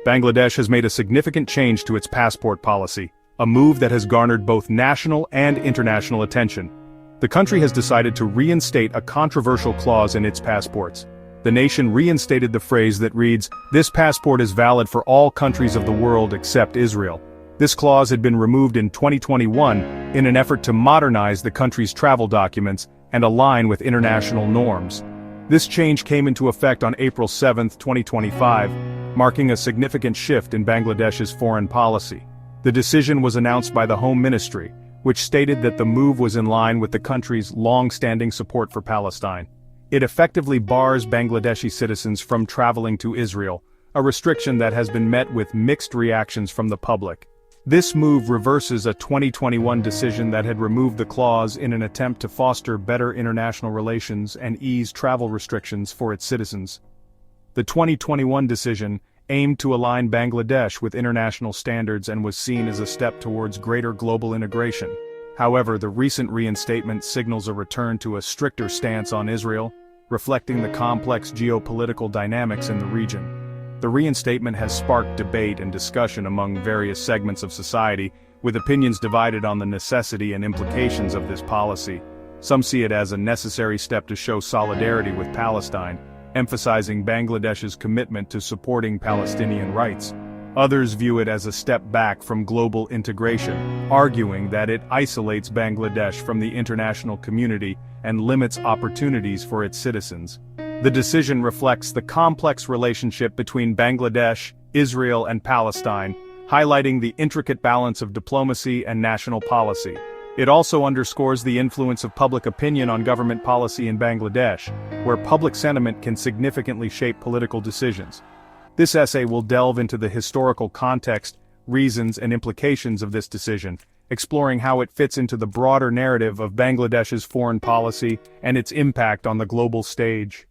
Bangladesh has made a significant change to its passport policy, a move that has garnered both national and international attention. The country has decided to reinstate a controversial clause in its passports. The nation reinstated the phrase that reads, "This passport is valid for all countries of the world except Israel." This clause had been removed in 2021 in an effort to modernize the country's travel documents and align with international norms. This change came into effect on April 7, 2025, marking a significant shift in Bangladesh's foreign policy. The decision was announced by the Home Ministry, which stated that the move was in line with the country's long-standing support for Palestine. It effectively bars Bangladeshi citizens from traveling to Israel, a restriction that has been met with mixed reactions from the public. This move reverses a 2021 decision that had removed the clause in an attempt to foster better international relations and ease travel restrictions for its citizens. The 2021 decision aimed to align Bangladesh with international standards and was seen as a step towards greater global integration. However, the recent reinstatement signals a return to a stricter stance on Israel, reflecting the complex geopolitical dynamics in the region. The reinstatement has sparked debate and discussion among various segments of society, with opinions divided on the necessity and implications of this policy. Some see it as a necessary step to show solidarity with Palestine, emphasizing Bangladesh's commitment to supporting Palestinian rights. Others view it as a step back from global integration, arguing that it isolates Bangladesh from the international community and limits opportunities for its citizens. The decision reflects the complex relationship between Bangladesh, Israel, and Palestine, highlighting the intricate balance of diplomacy and national policy. It also underscores the influence of public opinion on government policy in Bangladesh, where public sentiment can significantly shape political decisions. This essay will delve into the historical context, reasons, and implications of this decision, exploring how it fits into the broader narrative of Bangladesh's foreign policy and its impact on the global stage.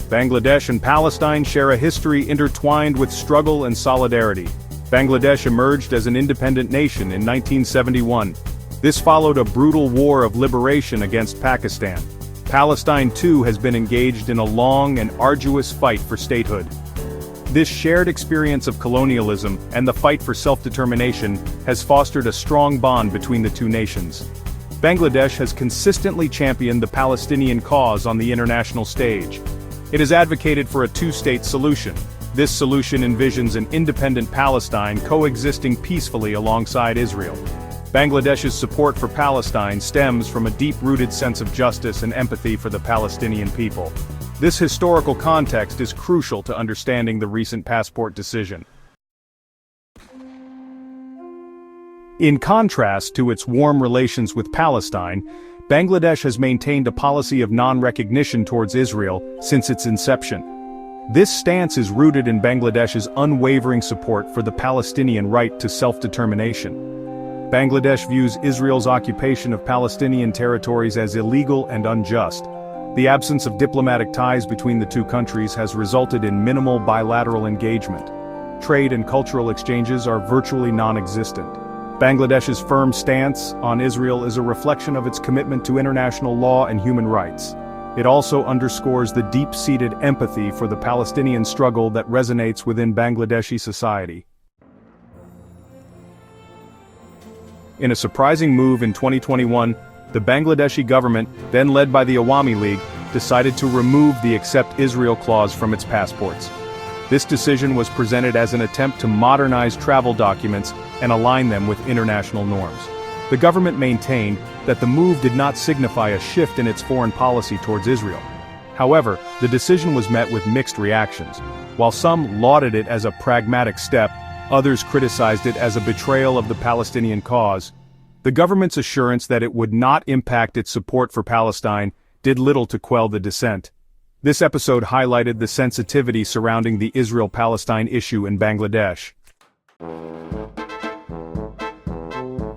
Bangladesh and Palestine share a history intertwined with struggle and solidarity. Bangladesh emerged as an independent nation in 1971. This followed a brutal war of liberation against Pakistan. Palestine too has been engaged in a long and arduous fight for statehood. This shared experience of colonialism and the fight for self-determination has fostered a strong bond between the two nations. Bangladesh has consistently championed the Palestinian cause on the international stage. It has advocated for a two-state solution. This solution envisions an independent Palestine coexisting peacefully alongside Israel. Bangladesh's support for Palestine stems from a deep-rooted sense of justice and empathy for the Palestinian people. This historical context is crucial to understanding the recent passport decision. In contrast to its warm relations with Palestine, Bangladesh has maintained a policy of non-recognition towards Israel since its inception. This stance is rooted in Bangladesh's unwavering support for the Palestinian right to self-determination. Bangladesh views Israel's occupation of Palestinian territories as illegal and unjust. The absence of diplomatic ties between the two countries has resulted in minimal bilateral engagement. Trade and cultural exchanges are virtually non-existent. Bangladesh's firm stance on Israel is a reflection of its commitment to international law and human rights. It also underscores the deep-seated empathy for the Palestinian struggle that resonates within Bangladeshi society. In a surprising move in 2021, the Bangladeshi government, then led by the Awami League, decided to remove the Accept Israel clause from its passports. This decision was presented as an attempt to modernize travel documents and align them with international norms. The government maintained that the move did not signify a shift in its foreign policy towards Israel. However, the decision was met with mixed reactions. While some lauded it as a pragmatic step, others criticized it as a betrayal of the Palestinian cause. The government's assurance that it would not impact its support for Palestine did little to quell the dissent. This episode highlighted the sensitivity surrounding the Israel-Palestine issue in Bangladesh.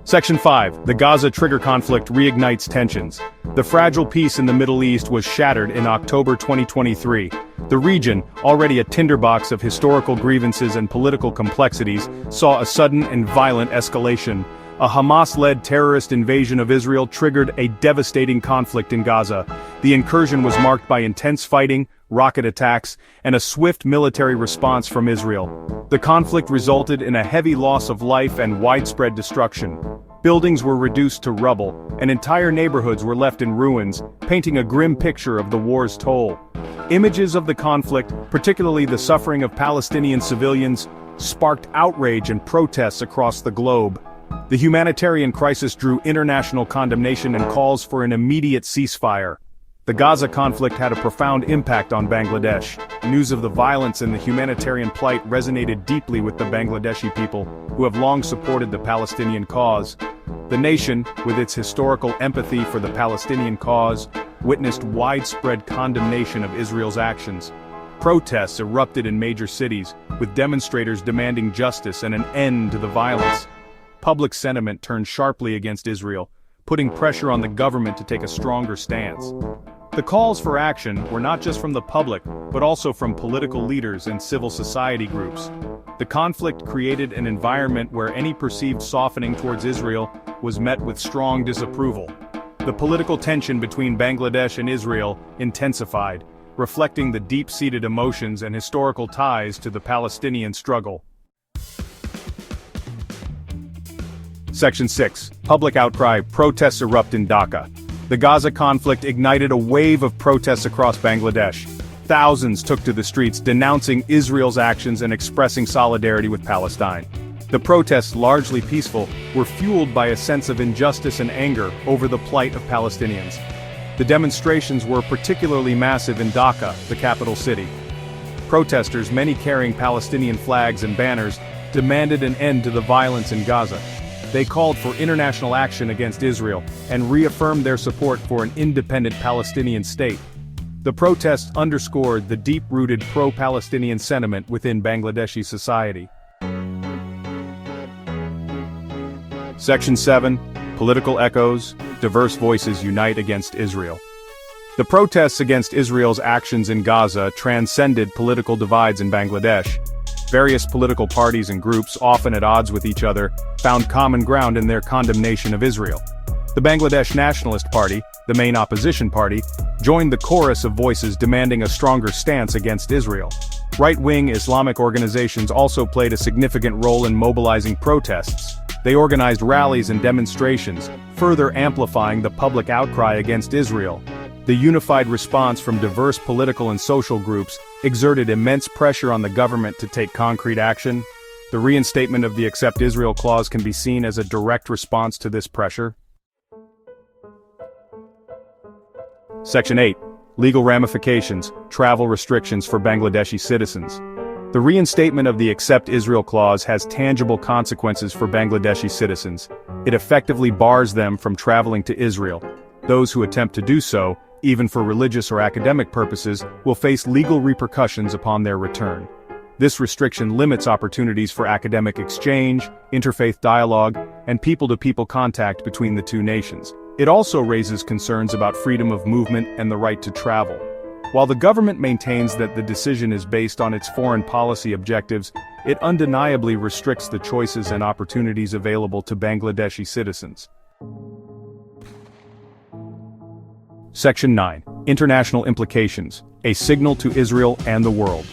Section 5. The Gaza trigger conflict reignites tensions. The fragile peace in the Middle East was shattered in October 2023. The region, already a tinderbox of historical grievances and political complexities, saw a sudden and violent escalation. A Hamas-led terrorist invasion of Israel triggered a devastating conflict in Gaza. The incursion was marked by intense fighting, rocket attacks, and a swift military response from Israel. The conflict resulted in a heavy loss of life and widespread destruction. Buildings were reduced to rubble, and entire neighborhoods were left in ruins, painting a grim picture of the war's toll. Images of the conflict, particularly the suffering of Palestinian civilians, sparked outrage and protests across the globe. The humanitarian crisis drew international condemnation and calls for an immediate ceasefire. The Gaza conflict had a profound impact on Bangladesh. News of the violence and the humanitarian plight resonated deeply with the Bangladeshi people, who have long supported the Palestinian cause. The nation, with its historical empathy for the Palestinian cause, witnessed widespread condemnation of Israel's actions. Protests erupted in major cities, with demonstrators demanding justice and an end to the violence. Public sentiment turned sharply against Israel, putting pressure on the government to take a stronger stance. The calls for action were not just from the public, but also from political leaders and civil society groups. The conflict created an environment where any perceived softening towards Israel was met with strong disapproval. The political tension between Bangladesh and Israel intensified, reflecting the deep-seated emotions and historical ties to the Palestinian struggle. Section 6. Public outcry. Protests erupt in Dhaka. The Gaza conflict ignited a wave of protests across Bangladesh. Thousands took to the streets denouncing Israel's actions and expressing solidarity with Palestine. The protests, largely peaceful, were fueled by a sense of injustice and anger over the plight of Palestinians. The demonstrations were particularly massive in Dhaka, the capital city. Protesters, many carrying Palestinian flags and banners, demanded an end to the violence in Gaza. They called for international action against Israel and reaffirmed their support for an independent Palestinian state. The protests underscored the deep-rooted pro-Palestinian sentiment within Bangladeshi society. Section 7. Political echoes. Diverse voices unite against Israel. The protests against Israel's actions in Gaza transcended political divides in Bangladesh. Various political parties and groups, often at odds with each other, found common ground in their condemnation of Israel. The Bangladesh Nationalist Party, the main opposition party, joined the chorus of voices demanding a stronger stance against Israel. Right-wing Islamic organizations also played a significant role in mobilizing protests. They organized rallies and demonstrations, further amplifying the public outcry against Israel. The unified response from diverse political and social groups exerted immense pressure on the government to take concrete action. The reinstatement of the Accept Israel clause can be seen as a direct response to this pressure. Section 8. Legal ramifications, travel restrictions for Bangladeshi citizens. The reinstatement of the Accept Israel clause has tangible consequences for Bangladeshi citizens. It effectively bars them from traveling to Israel. Those who attempt to do so, even for religious or academic purposes, will face legal repercussions upon their return. This restriction limits opportunities for academic exchange, interfaith dialogue, and people-to-people contact between the two nations. It also raises concerns about freedom of movement and the right to travel. While the government maintains that the decision is based on its foreign policy objectives, it undeniably restricts the choices and opportunities available to Bangladeshi citizens. Section 9. International implications, a signal to Israel and the world.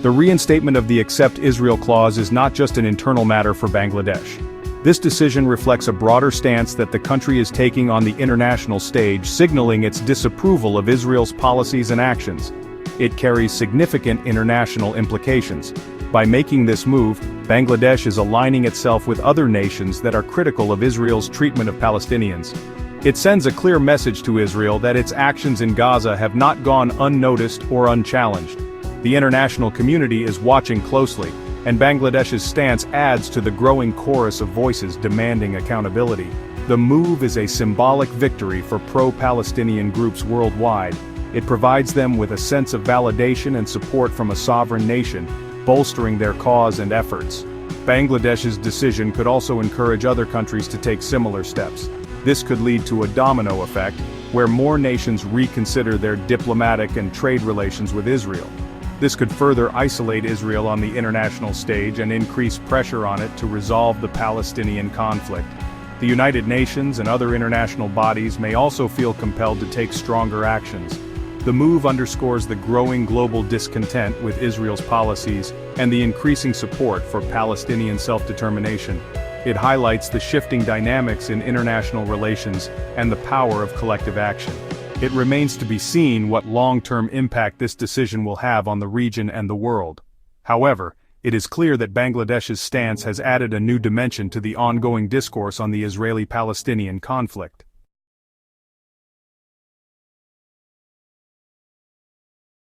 The reinstatement of the Accept Israel clause is not just an internal matter for Bangladesh. This decision reflects a broader stance that the country is taking on the international stage, signaling its disapproval of Israel's policies and actions. It carries significant international implications. By making this move, Bangladesh is aligning itself with other nations that are critical of Israel's treatment of Palestinians. It sends a clear message to Israel that its actions in Gaza have not gone unnoticed or unchallenged. The international community is watching closely, and Bangladesh's stance adds to the growing chorus of voices demanding accountability. The move is a symbolic victory for pro-Palestinian groups worldwide. It provides them with a sense of validation and support from a sovereign nation, bolstering their cause and efforts. Bangladesh's decision could also encourage other countries to take similar steps. This could lead to a domino effect, where more nations reconsider their diplomatic and trade relations with Israel. This could further isolate Israel on the international stage and increase pressure on it to resolve the Palestinian conflict. The United Nations and other international bodies may also feel compelled to take stronger actions. The move underscores the growing global discontent with Israel's policies and the increasing support for Palestinian self-determination. It highlights the shifting dynamics in international relations and the power of collective action. It remains to be seen what long-term impact this decision will have on the region and the world. However, it is clear that Bangladesh's stance has added a new dimension to the ongoing discourse on the Israeli-Palestinian conflict.